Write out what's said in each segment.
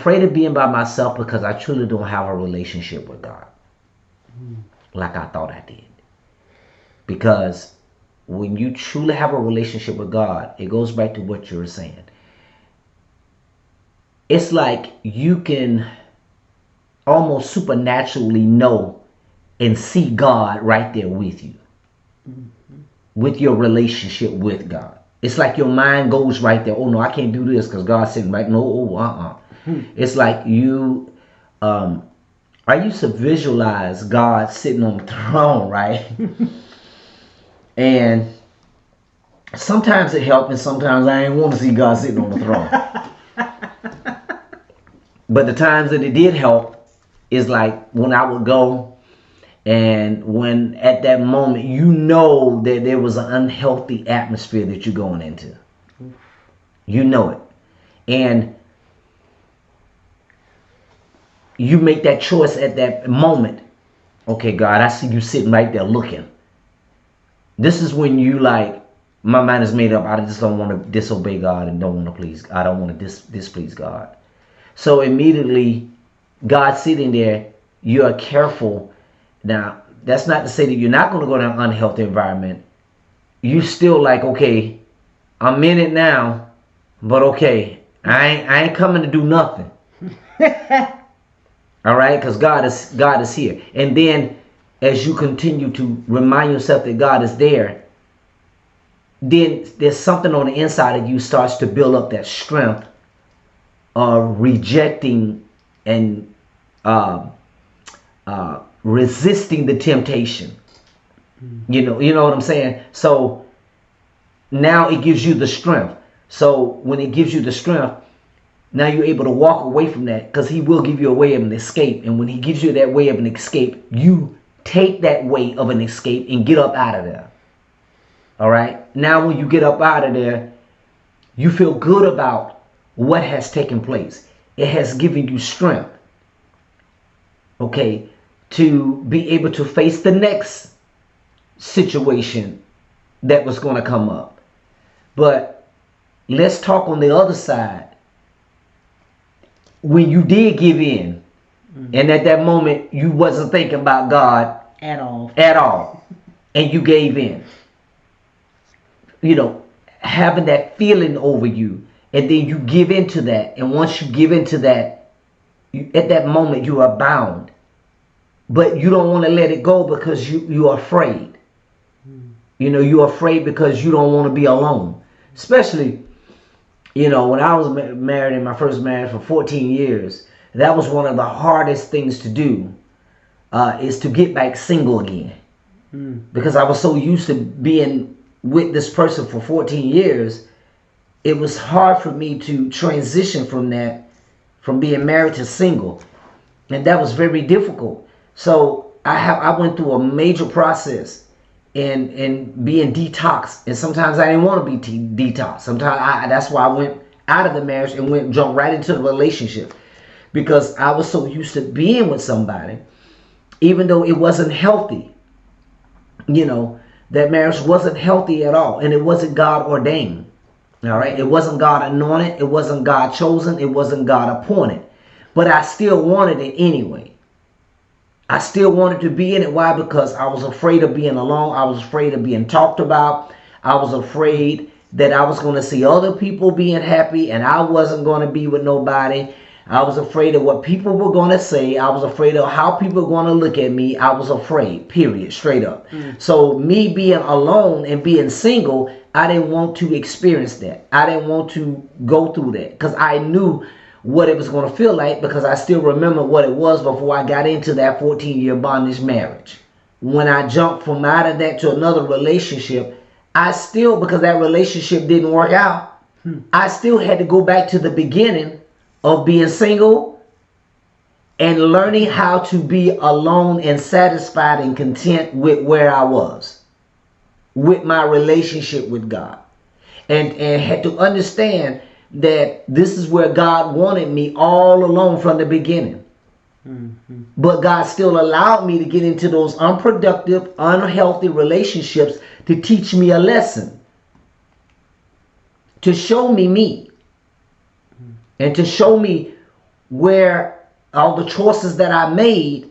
afraid of being by myself because I truly don't have a relationship with God like I thought I did. Because when you truly have a relationship with God, it goes back to what you were saying. It's like you can almost supernaturally know and see God right there with you, with your relationship with God. It's like your mind goes right there. Oh no, I can't do this because God's sitting right. No, It's like you, I used to visualize God sitting on the throne, right? And sometimes it helped, and sometimes I didn't want to see God sitting on the throne. But the times that it did help is like when I would go, and when at that moment you know that there was an unhealthy atmosphere that you're going into. You know it. And you make that choice at that moment. Okay, God, I see you sitting right there looking. This is when you like, my mind is made up. I just don't want to disobey God and don't want to please. I don't want to displease God. So immediately, God sitting there, you are careful. Now, that's not to say that you're not going to go to an unhealthy environment. You still like, okay, I'm in it now, but okay, I ain't coming to do nothing. All right, because God is here. And then as you continue to remind yourself that God is there, then there's something on the inside of you starts to build up that strength of rejecting and resisting the temptation. You know what I'm saying? So now it gives you the strength. So when it gives you the strength, now you're able to walk away from that, because he will give you a way of an escape. And when he gives you that way of an escape, you take that way of an escape and get up out of there. All right. Now, when you get up out of there, you feel good about what has taken place. It has given you strength. Okay. To be able to face the next situation that was going to come up. But let's talk on the other side. When you did give in, and at that moment you wasn't thinking about God at all, and you gave in, having that feeling over you, and then you give into that, and once you give into that, at that moment you are bound, but you don't want to let it go because you are afraid. You're afraid because you don't want to be alone, especially when I was married in my first marriage for 14 years, that was one of the hardest things to do, is to get back single again. Because I was so used to being with this person for 14 years, it was hard for me to transition from that, from being married to single. And that was very difficult. So I went through a major process in being detoxed, and sometimes I didn't want to be detoxed. Sometimes that's why I went out of the marriage and jumped right into the relationship, because I was so used to being with somebody, even though it wasn't healthy. That marriage wasn't healthy at all, and it wasn't God ordained. All right, it wasn't God anointed, it wasn't God chosen, it wasn't God appointed, but I still wanted it anyway. I still wanted to be in it. Why? Because I was afraid of being alone. I was afraid of being talked about. I was afraid that I was going to see other people being happy and I wasn't going to be with nobody. I was afraid of what people were going to say. I was afraid of how people were going to look at me. I was afraid, period, straight up. So me being alone and being single, I didn't want to experience that. I didn't want to go through that, because I knew what it was going to feel like, because I still remember what it was before I got into that 14-year bondage marriage. When I jumped from out of that to another relationship, I still, because that relationship didn't work out, I still had to go back to the beginning of being single and learning how to be alone and satisfied and content with where I was, with my relationship with God, and had to understand that this is where God wanted me all along from the beginning. But God still allowed me to get into those unproductive, unhealthy relationships to teach me a lesson, to show me me, and to show me where all the choices that I made,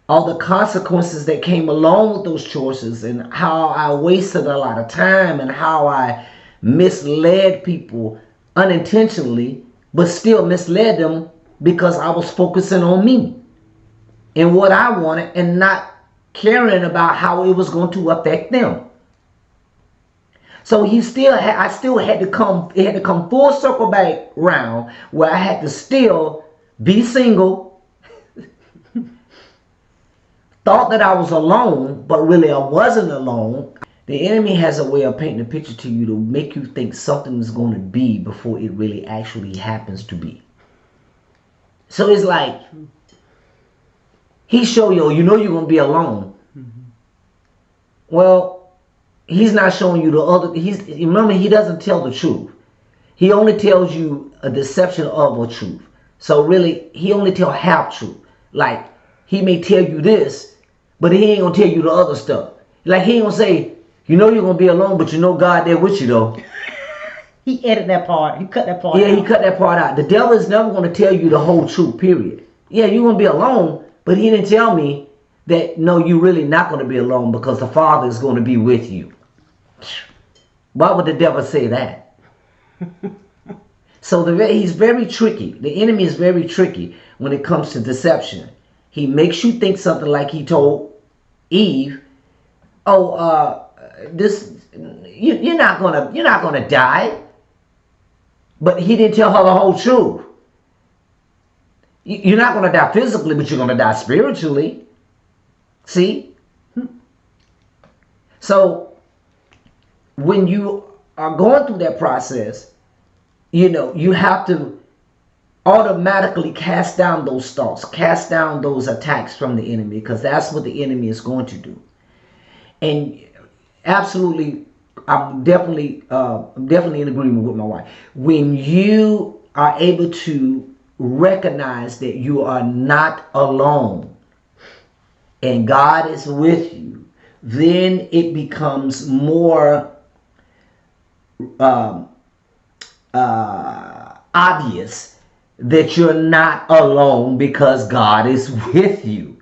all the consequences that came along with those choices, and how I wasted a lot of time, and how I misled people unintentionally, but still misled them because I was focusing on me and what I wanted and not caring about how it was going to affect them. So I still had to come, it had to come full circle back round where I had to still be single, thought that I was alone, but really I wasn't alone. The enemy has a way of painting a picture to you to make you think something is going to be before it really actually happens to be. So it's like, he show you, you know you're going to be alone. Well, he's not showing you the other. Remember, he doesn't tell the truth. He only tells you a deception of a truth. So really, he only tells half truth. Like, he may tell you this, but he ain't gonna tell you the other stuff. Like, he ain't gonna say, you know you're gonna be alone, but you know God there with you though. He edited that part. He cut that part out. Yeah, he cut that part out. The devil is never gonna tell you the whole truth, period. Yeah, you're gonna be alone, but he didn't tell me that, no, you're really not gonna be alone because the Father is gonna be with you. Why would the devil say that? So he's very tricky. The enemy is very tricky when it comes to deception. He makes you think something like he told Eve, "Oh, you're not gonna die." But he didn't tell her the whole truth. You're not gonna die physically, but you're gonna die spiritually. See? So when you are going through that process, you have to automatically cast down those thoughts, cast down those attacks from the enemy, because that's what the enemy is going to do. And absolutely, I'm definitely in agreement with my wife. When you are able to recognize that you are not alone and God is with you, then it becomes more obvious that you're not alone because God is with you,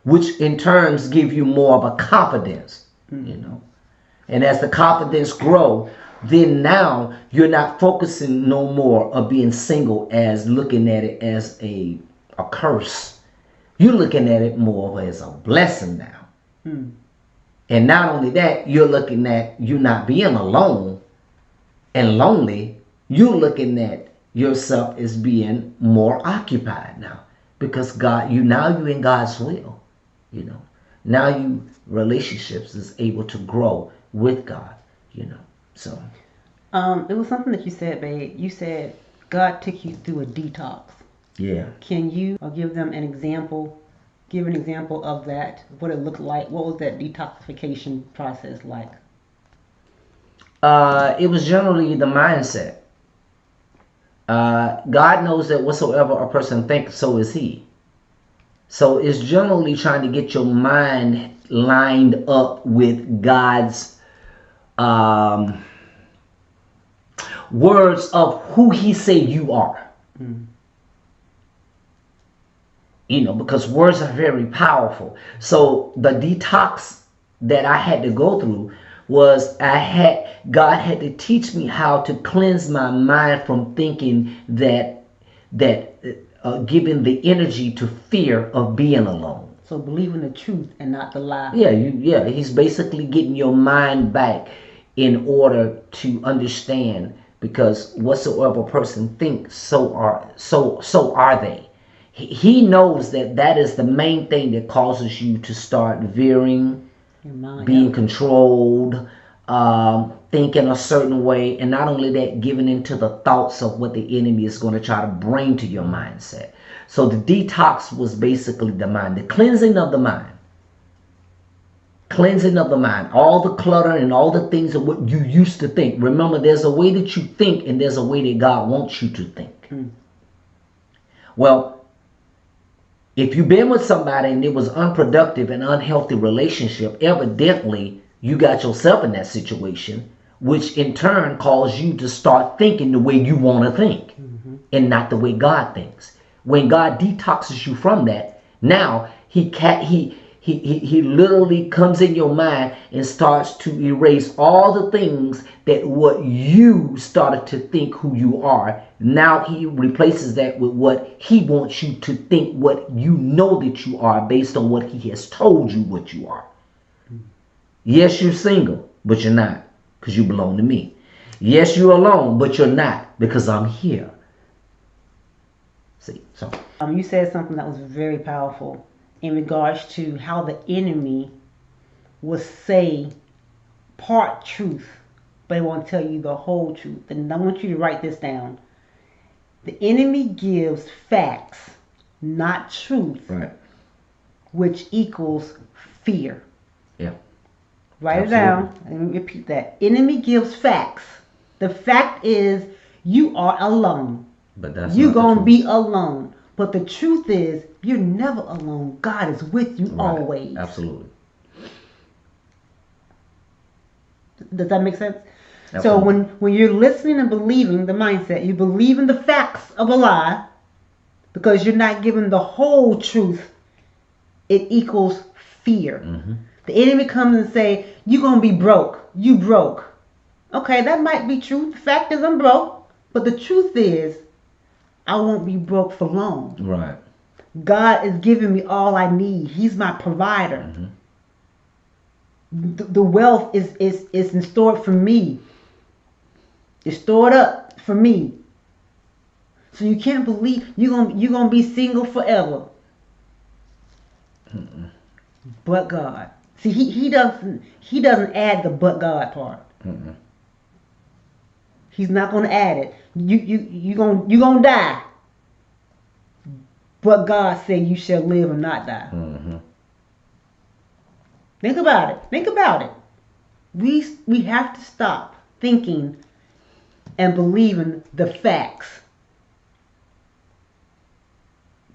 which in turns give you more of a confidence, And as the confidence grow, then now you're not focusing no more of being single as looking at it as a curse. You're looking at it more as a blessing now. And not only that, you're looking at you not being alone and lonely. You're looking at yourself as being more occupied now, because you're in God's will. Now relationships is able to grow with God. So it was something that you said, babe. You said God took you through a detox. Yeah. Can you give them an example? Give an example of that, what it looked like. What was that detoxification process like? It was generally the mindset. God knows that whatsoever a person thinks, so is he. So it's generally trying to get your mind lined up with God's words of who he say you are. Because words are very powerful. So the detox that I had to go through was God had to teach me how to cleanse my mind from thinking that giving the energy to fear of being alone. So believing the truth and not the lie. Yeah, he's basically getting your mind back in order to understand, because whatsoever a person thinks, so are they. He knows that is the main thing that causes you to start veering, being controlled, thinking a certain way, and not only that, giving into the thoughts of what the enemy is going to try to bring to your mindset. So the detox was basically the mind, the cleansing of the mind. Cleansing of the mind, all the clutter and all the things of what you used to think. Remember, there's a way that you think and there's a way that God wants you to think. Well, if you've been with somebody and it was unproductive and unhealthy relationship, evidently you got yourself in that situation, which in turn caused you to start thinking the way you want to think and not the way God thinks, When God detoxes you from that, now he literally comes in your mind and starts to erase all the things that what you started to think who you are. Now he replaces that with what he wants you to think, what you know that you are, based on what he has told you what you are. Yes, you're single, but you're not, because you belong to me. Yes, you're alone, but you're not, because I'm here. See, so you said something that was very powerful in regards to how the enemy will say part truth, but he won't tell you the whole truth. And I want you to write this down. The enemy gives facts, not truth, right, which equals fear. yeah, Write absolutely. it down and repeat that. Enemy gives facts. The fact is you are alone. But that's You're not the going to truth. be alone. But the truth is you're never alone. God is with you Right. always. Absolutely. Does that make sense? Absolutely. So when you're listening and believing the mindset, you believe in the facts of a lie because you're not given the whole truth, it equals fear. Mm-hmm. The enemy comes and say, you're going to be broke. You broke. Okay, that might be true. The fact is I'm broke. But the truth is, I won't be broke for long. Right. God is giving me all I need. He's my provider. Mm-hmm. The wealth is stored for me. It's stored up for me. So you can't believe you're gonna be single forever. Mm-mm. But God. See, he doesn't add the but God part. Mm-mm. He's not gonna add it. You gonna die. But God said you shall live and not die. Mm-hmm. Think about it. Think about it. We have to stop thinking and believing the facts.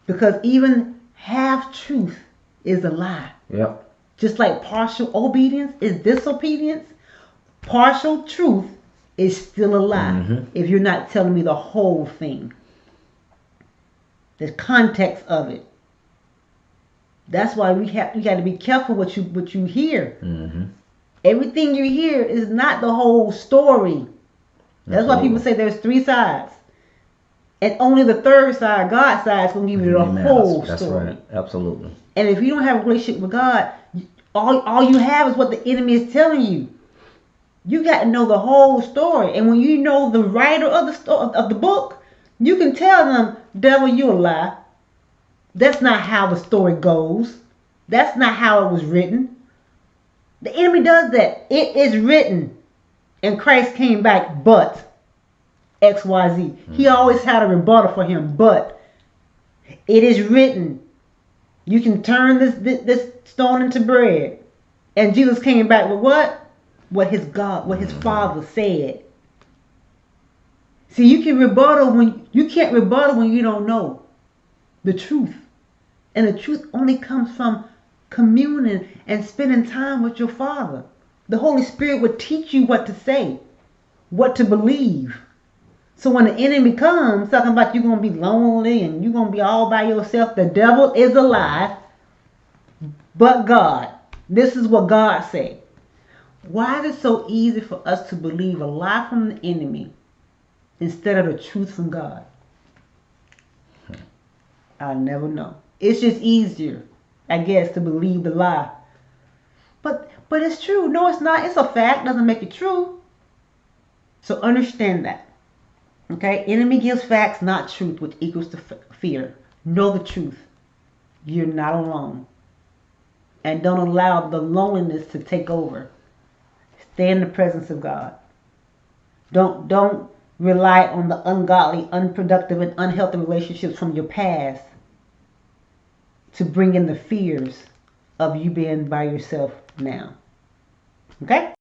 Because even half truth is a lie. Yep. Just like partial obedience is disobedience, partial truth is still a lie. Mm-hmm. If you're not telling me the whole thing. The context of it. That's why we got to be careful what you hear. Mm-hmm. Everything you hear is not the whole story. That's why people say there's 3 sides. And only the third side, God's side, is going to give you the whole That's story. right. Absolutely. And if you don't have a relationship with God, all you have is what the enemy is telling you. You got to know the whole story. And when you know the writer of the book, you can tell them, devil, you a lie. That's not how the story goes. That's not how it was written. The enemy does that. It is written. And Christ came back, but XYZ. He always had a rebuttal for him, but it is written. You can turn this stone into bread. And Jesus came back with what? What his Father said. See, you can't rebuttal when you don't know the truth. And the truth only comes from communing and spending time with your Father. The Holy Spirit will teach you what to say, what to believe. So when the enemy comes talking about you're going to be lonely and you're going to be all by yourself, the devil is a lie. But God, this is what God said. Why is it so easy for us to believe a lie from the enemy instead of the truth from God? I'll never know. It's just easier, I guess, to believe the lie. But it's true. No, it's not. It's a fact. Doesn't make it true. So understand that. Okay? Enemy gives facts, not truth, which equals to fear. Know the truth. You're not alone. And don't allow the loneliness to take over. Stay in the presence of God. Don't rely on the ungodly, unproductive, and unhealthy relationships from your past to bring in the fears of you being by yourself now. Okay?